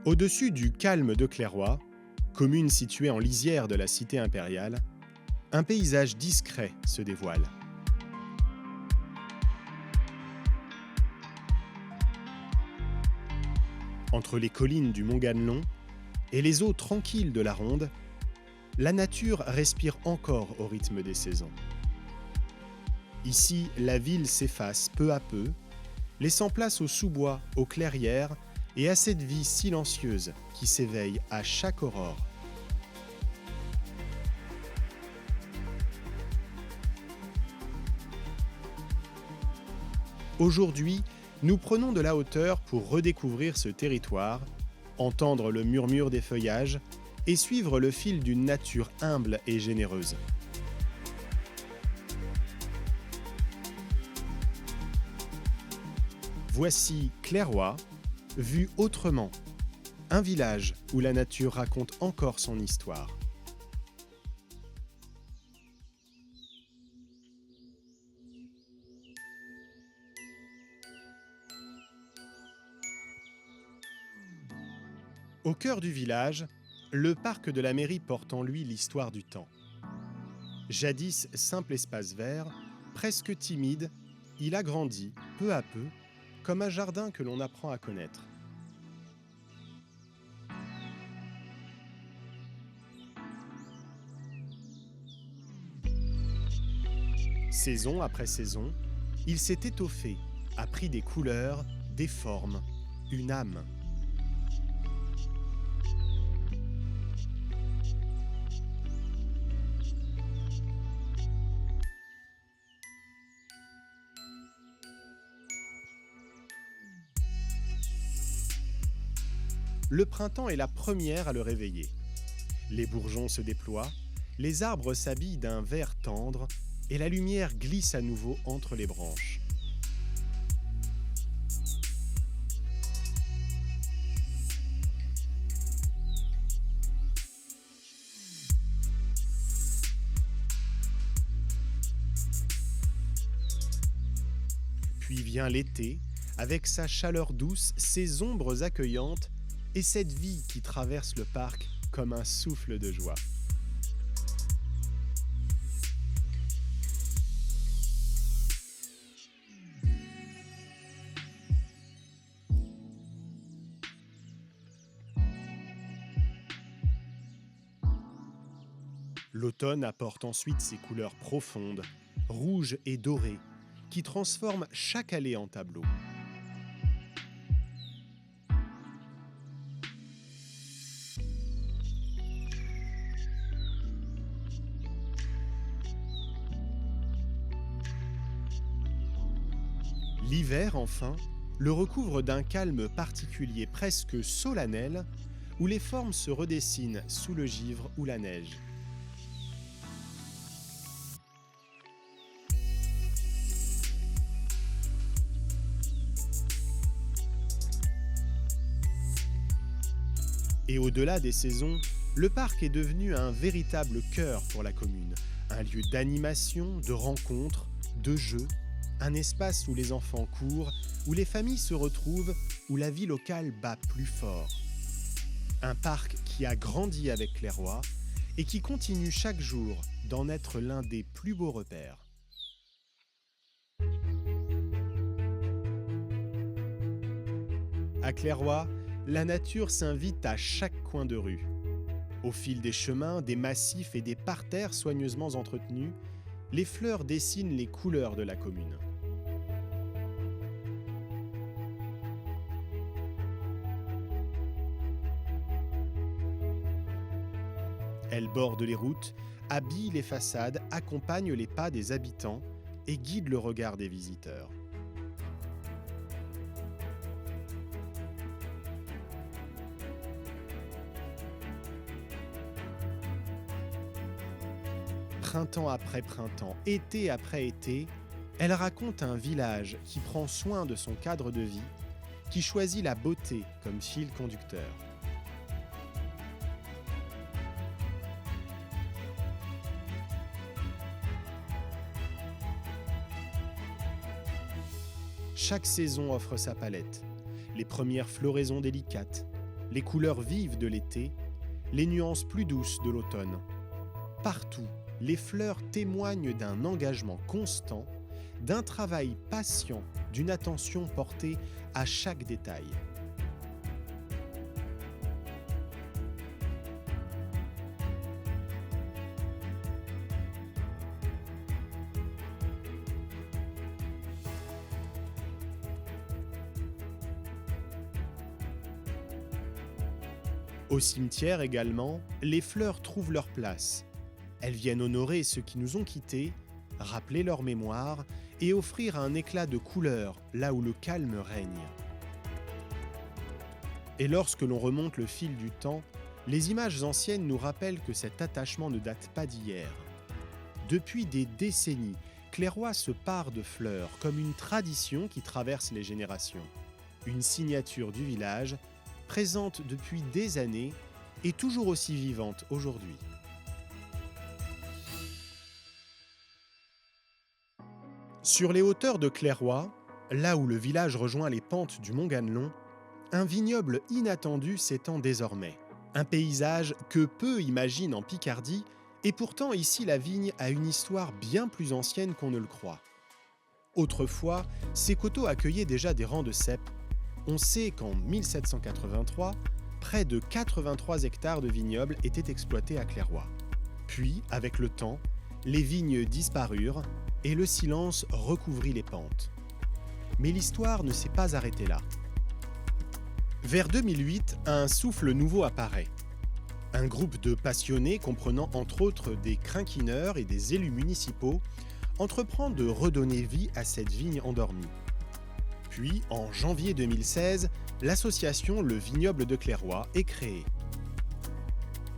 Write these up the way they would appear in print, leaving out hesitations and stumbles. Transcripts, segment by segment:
Au-dessus du calme de Clairoy, commune située en lisière de la cité impériale, un paysage discret se dévoile. Entre les collines du Mont Ganelon et les eaux tranquilles de la Ronde, la nature respire encore au rythme des saisons. Ici, la ville s'efface peu à peu, laissant place aux sous-bois, aux clairières et à cette vie silencieuse qui s'éveille à chaque aurore. Aujourd'hui, nous prenons de la hauteur pour redécouvrir ce territoire, entendre le murmure des feuillages et suivre le fil d'une nature humble et généreuse. Voici Clairoy, vu autrement, un village où la nature raconte encore son histoire. Au cœur du village, le parc de la mairie porte en lui l'histoire du temps. Jadis simple espace vert, presque timide, il a grandi, peu à peu, comme un jardin que l'on apprend à connaître. Saison après saison, il s'est étoffé, a pris des couleurs, des formes, une âme. Le printemps est la première à le réveiller. Les bourgeons se déploient, les arbres s'habillent d'un vert tendre et la lumière glisse à nouveau entre les branches. Puis vient l'été, avec sa chaleur douce, ses ombres accueillantes et cette vie qui traverse le parc comme un souffle de joie. L'automne apporte ensuite ses couleurs profondes, rouges et dorées, qui transforment chaque allée en tableau. L'hiver, enfin, le recouvre d'un calme particulier, presque solennel, où les formes se redessinent sous le givre ou la neige. Et au-delà des saisons, le parc est devenu un véritable cœur pour la commune, un lieu d'animation, de rencontres, de jeux, un espace où les enfants courent, où les familles se retrouvent, où la vie locale bat plus fort. Un parc qui a grandi avec Clairoy et qui continue chaque jour d'en être l'un des plus beaux repères. À Clairoy, la nature s'invite à chaque coin de rue. Au fil des chemins, des massifs et des parterres soigneusement entretenus, les fleurs dessinent les couleurs de la commune. Elles bordent les routes, habillent les façades, accompagnent les pas des habitants et guident le regard des visiteurs. Printemps après printemps, été après été, elle raconte un village qui prend soin de son cadre de vie, qui choisit la beauté comme fil conducteur. Chaque saison offre sa palette. Les premières floraisons délicates, les couleurs vives de l'été, les nuances plus douces de l'automne. Partout, les fleurs témoignent d'un engagement constant, d'un travail patient, d'une attention portée à chaque détail. Au cimetière également, les fleurs trouvent leur place. Elles viennent honorer ceux qui nous ont quittés, rappeler leur mémoire et offrir un éclat de couleur là où le calme règne. Et lorsque l'on remonte le fil du temps, les images anciennes nous rappellent que cet attachement ne date pas d'hier. Depuis des décennies, Clairoix se pare de fleurs comme une tradition qui traverse les générations. Une signature du village, présente depuis des années et toujours aussi vivante aujourd'hui. Sur les hauteurs de Clairoix, là où le village rejoint les pentes du Mont Ganelon, un vignoble inattendu s'étend désormais. Un paysage que peu imaginent en Picardie, et pourtant ici la vigne a une histoire bien plus ancienne qu'on ne le croit. Autrefois, ces coteaux accueillaient déjà des rangs de cèpes. On sait qu'en 1783, près de 83 hectares de vignobles étaient exploités à Clairoix. Puis, avec le temps, les vignes disparurent et le silence recouvrit les pentes. Mais l'histoire ne s'est pas arrêtée là. Vers 2008, un souffle nouveau apparaît. Un groupe de passionnés comprenant entre autres des crinquineurs et des élus municipaux entreprend de redonner vie à cette vigne endormie. Puis, en janvier 2016, l'association Le Vignoble de Clairoix est créée.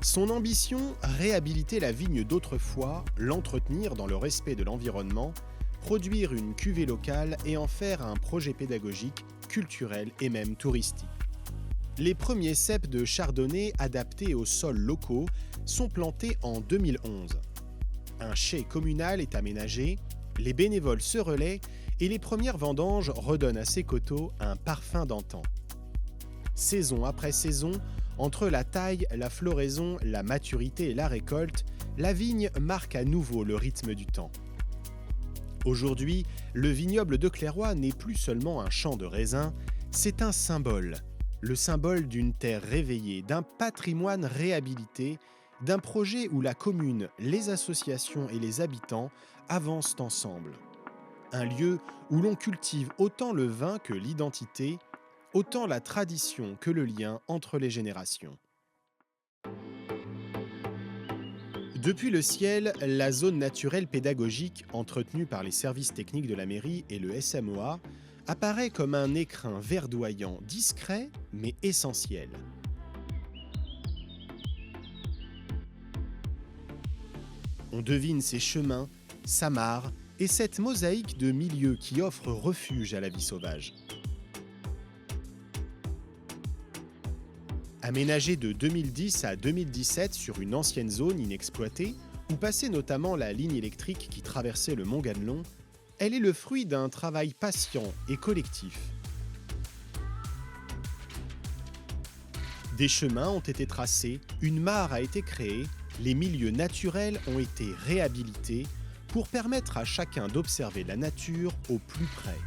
Son ambition, réhabiliter la vigne d'autrefois, l'entretenir dans le respect de l'environnement, produire une cuvée locale et en faire un projet pédagogique, culturel et même touristique. Les premiers cèpes de chardonnay adaptés aux sols locaux sont plantés en 2011. Un chai communal est aménagé, les bénévoles se relaient et les premières vendanges redonnent à ces coteaux un parfum d'antan. Saison après saison, entre la taille, la floraison, la maturité et la récolte, la vigne marque à nouveau le rythme du temps. Aujourd'hui, le vignoble de Clairoix n'est plus seulement un champ de raisins, c'est un symbole. Le symbole d'une terre réveillée, d'un patrimoine réhabilité, d'un projet où la commune, les associations et les habitants avancent ensemble. Un lieu où l'on cultive autant le vin que l'identité, autant la tradition que le lien entre les générations. Depuis le ciel, la zone naturelle pédagogique, entretenue par les services techniques de la mairie et le SMOA, apparaît comme un écrin verdoyant, discret mais essentiel. On devine ses chemins, sa mare et cette mosaïque de milieux qui offre refuge à la vie sauvage. Aménagée de 2010 à 2017 sur une ancienne zone inexploitée, où passait notamment la ligne électrique qui traversait le Mont Ganelon, elle est le fruit d'un travail patient et collectif. Des chemins ont été tracés, une mare a été créée, les milieux naturels ont été réhabilités pour permettre à chacun d'observer la nature au plus près.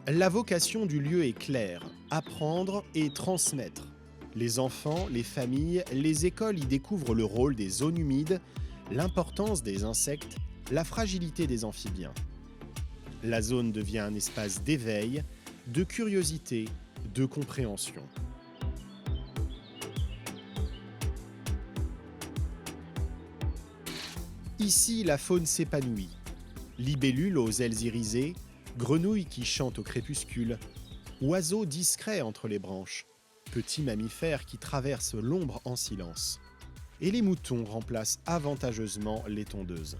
La vocation du lieu est claire, apprendre et transmettre. Les enfants, les familles, les écoles y découvrent le rôle des zones humides, l'importance des insectes, la fragilité des amphibiens. La zone devient un espace d'éveil, de curiosité, de compréhension. Ici, la faune s'épanouit. Libellules aux ailes irisées, grenouilles qui chantent au crépuscule, oiseaux discrets entre les branches, petits mammifères qui traversent l'ombre en silence. Et les moutons remplacent avantageusement les tondeuses.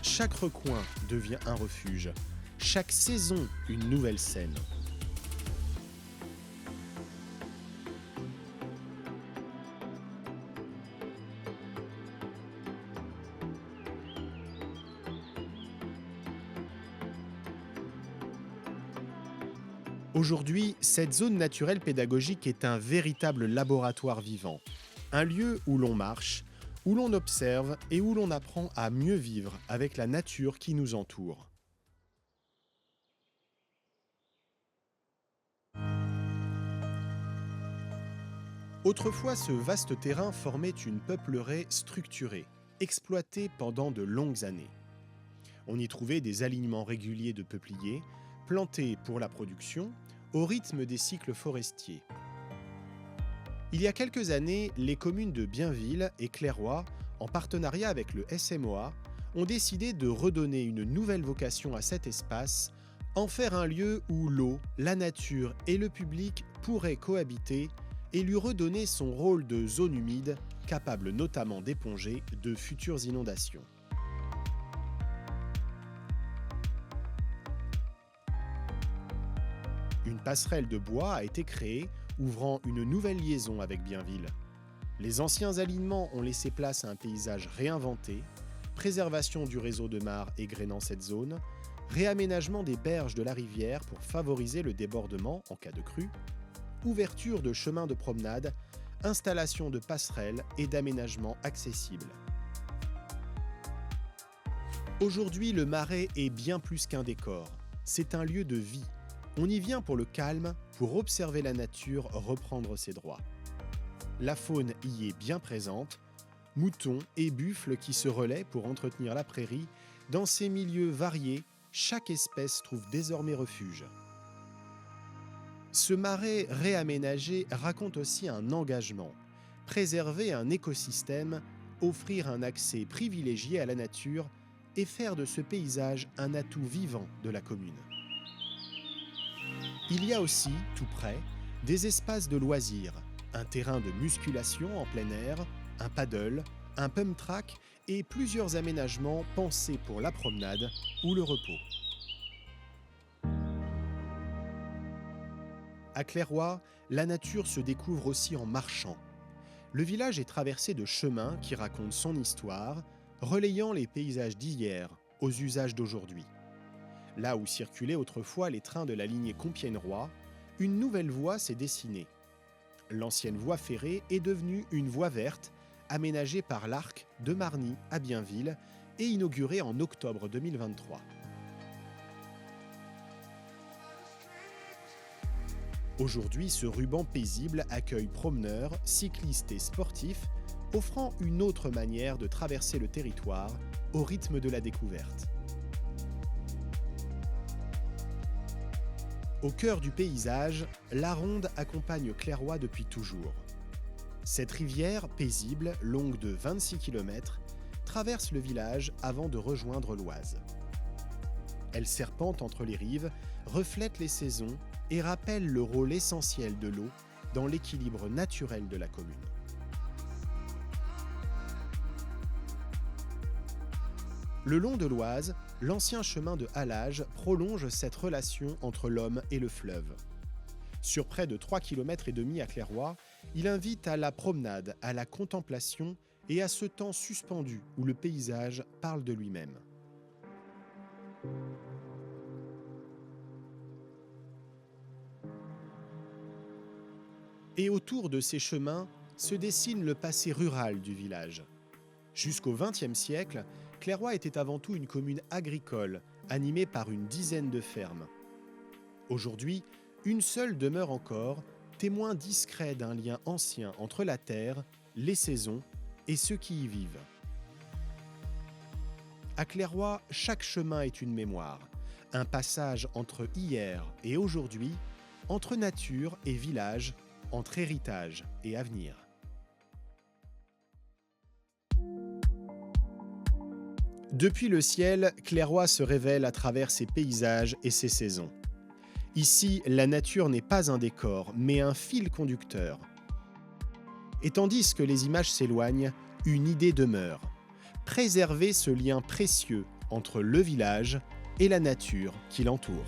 Chaque recoin devient un refuge, chaque saison une nouvelle scène. Aujourd'hui, cette zone naturelle pédagogique est un véritable laboratoire vivant, un lieu où l'on marche, où l'on observe et où l'on apprend à mieux vivre avec la nature qui nous entoure. Autrefois, ce vaste terrain formait une peuplerie structurée, exploitée pendant de longues années. On y trouvait des alignements réguliers de peupliers, plantés pour la production, au rythme des cycles forestiers. Il y a quelques années, les communes de Bienville et Clairoy, en partenariat avec le SMOA, ont décidé de redonner une nouvelle vocation à cet espace, en faire un lieu où l'eau, la nature et le public pourraient cohabiter et lui redonner son rôle de zone humide, capable notamment d'éponger de futures inondations. Une passerelle de bois a été créée, ouvrant une nouvelle liaison avec Bienville. Les anciens alignements ont laissé place à un paysage réinventé, préservation du réseau de mares égrénant cette zone, réaménagement des berges de la rivière pour favoriser le débordement en cas de crue, ouverture de chemins de promenade, installation de passerelles et d'aménagements accessibles. Aujourd'hui, le Marais est bien plus qu'un décor. C'est un lieu de vie. On y vient pour le calme, pour observer la nature reprendre ses droits. La faune y est bien présente, moutons et buffles qui se relaient pour entretenir la prairie. Dans ces milieux variés, chaque espèce trouve désormais refuge. Ce marais réaménagé raconte aussi un engagement, préserver un écosystème, offrir un accès privilégié à la nature et faire de ce paysage un atout vivant de la commune. Il y a aussi, tout près, des espaces de loisirs, un terrain de musculation en plein air, un paddle, un pump track et plusieurs aménagements pensés pour la promenade ou le repos. À Clairoy, la nature se découvre aussi en marchant. Le village est traversé de chemins qui racontent son histoire, relayant les paysages d'hier aux usages d'aujourd'hui. Là où circulaient autrefois les trains de la lignée Compiègne-Roy, une nouvelle voie s'est dessinée. L'ancienne voie ferrée est devenue une voie verte, aménagée par l'Arc de Marny à Bienville et inaugurée en octobre 2023. Aujourd'hui, ce ruban paisible accueille promeneurs, cyclistes et sportifs, offrant une autre manière de traverser le territoire au rythme de la découverte. Au cœur du paysage, la Ronde accompagne Clairoy depuis toujours. Cette rivière paisible, longue de 26 km, traverse le village avant de rejoindre l'Oise. Elle serpente entre les rives, reflète les saisons et rappelle le rôle essentiel de l'eau dans l'équilibre naturel de la commune. Le long de l'Oise, l'ancien chemin de halage prolonge cette relation entre l'homme et le fleuve. Sur près de 3,5 km à Clairoy, il invite à la promenade, à la contemplation et à ce temps suspendu où le paysage parle de lui-même. Et autour de ces chemins se dessine le passé rural du village. Jusqu'au XXe siècle, Clairoy était avant tout une commune agricole, animée par une dizaine de fermes. Aujourd'hui, une seule demeure encore, témoin discret d'un lien ancien entre la terre, les saisons et ceux qui y vivent. À Clairoy, chaque chemin est une mémoire, un passage entre hier et aujourd'hui, entre nature et village, entre héritage et avenir. Depuis le ciel, Clairoy se révèle à travers ses paysages et ses saisons. Ici, la nature n'est pas un décor, mais un fil conducteur. Et tandis que les images s'éloignent, une idée demeure. Préserver ce lien précieux entre le village et la nature qui l'entoure.